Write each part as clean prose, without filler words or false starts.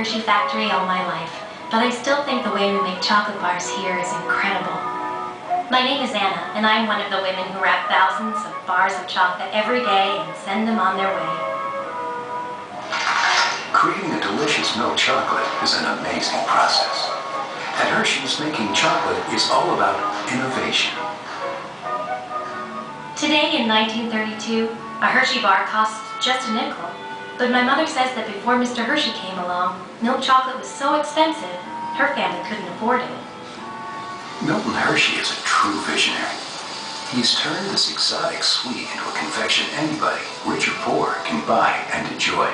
Hershey factory all my life, but I still think the way we make chocolate bars here is incredible. My name is Anna, and I'm one of the women who wrap thousands of bars of chocolate every day and send them on their way. Creating a delicious milk chocolate is an amazing process. At Hershey's, making chocolate is all about innovation. Today in 1932, a Hershey bar costs just a nickel. But my mother says that before Mr. Hershey came along, milk chocolate was so expensive, her family couldn't afford it. Milton Hershey is a true visionary. He's turned this exotic sweet into a confection anybody, rich or poor, can buy and enjoy.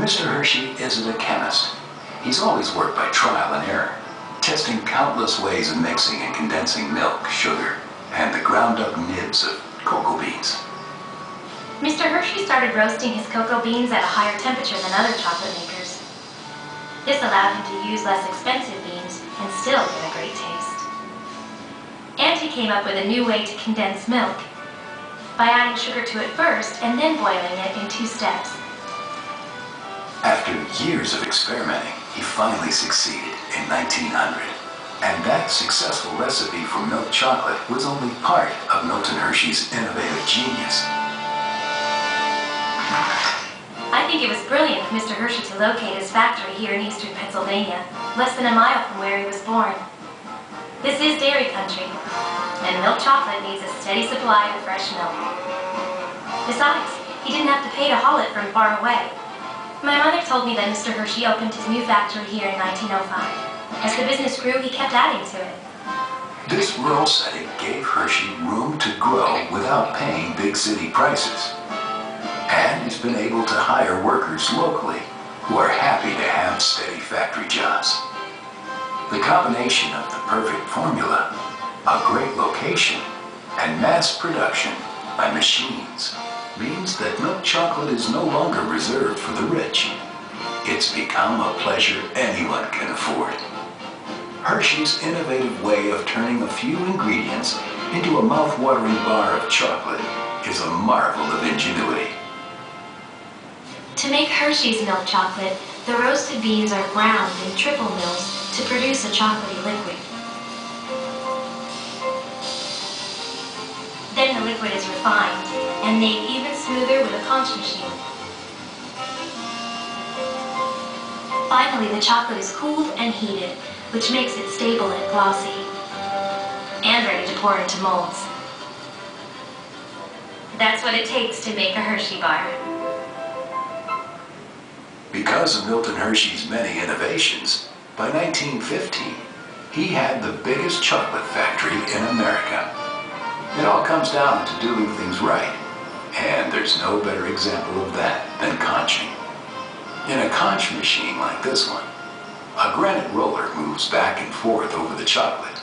Mr. Hershey isn't a chemist. He's always worked by trial and error, testing countless ways of mixing and condensing milk, sugar, and the ground-up nibs of cocoa beans. Mr. Hershey started roasting his cocoa beans at a higher temperature than other chocolate makers. This allowed him to use less expensive beans and still get a great taste. And he came up with a new way to condense milk, by adding sugar to it first and then boiling it in 2 steps. After years of experimenting, he finally succeeded in 1900. And that successful recipe for milk chocolate was only part of Milton Hershey's innovative genius. I think it was brilliant of Mr. Hershey to locate his factory here in eastern Pennsylvania, less than a mile from where he was born. This is dairy country, and milk chocolate needs a steady supply of fresh milk. Besides, he didn't have to pay to haul it from far away. My mother told me that Mr. Hershey opened his new factory here in 1905. As the business grew, he kept adding to it. This rural setting gave Hershey room to grow without paying big city prices. And he's been able to hire workers locally who are happy to have steady factory jobs. The combination of the perfect formula, a great location, and mass production by machines means that milk chocolate is no longer reserved for the rich. It's become a pleasure anyone can afford. Hershey's innovative way of turning a few ingredients into a mouth-watering bar of chocolate is a marvel of ingenuity. To make Hershey's milk chocolate, the roasted beans are ground in triple mills to produce a chocolatey liquid. Then the liquid is refined and made even smoother with a conch machine. Finally, the chocolate is cooled and heated, which makes it stable and glossy, and ready to pour into molds. That's what it takes to make a Hershey bar. Because of Milton Hershey's many innovations, by 1915, he had the biggest chocolate factory in America. It all comes down to doing things right, and there's no better example of that than conching. In a conch machine like this one, a granite roller moves back and forth over the chocolate.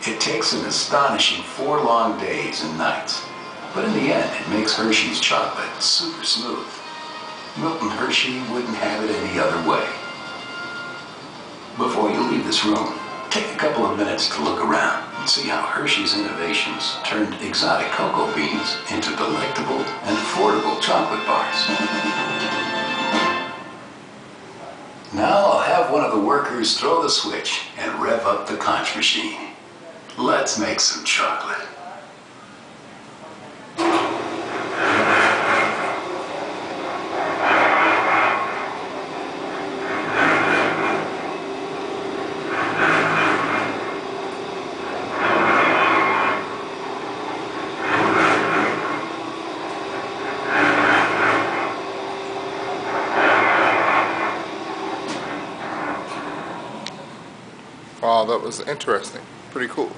It takes an astonishing 4 long days and nights, but in the end it makes Hershey's chocolate super smooth. Milton Hershey wouldn't have it any other way. Before you leave this room, take a couple of minutes to look around and see how Hershey's innovations turned exotic cocoa beans into delectable and affordable chocolate bars. Now I'll have one of the workers throw the switch and rev up the conch machine. Let's make some chocolate. Wow, that was interesting. Pretty cool.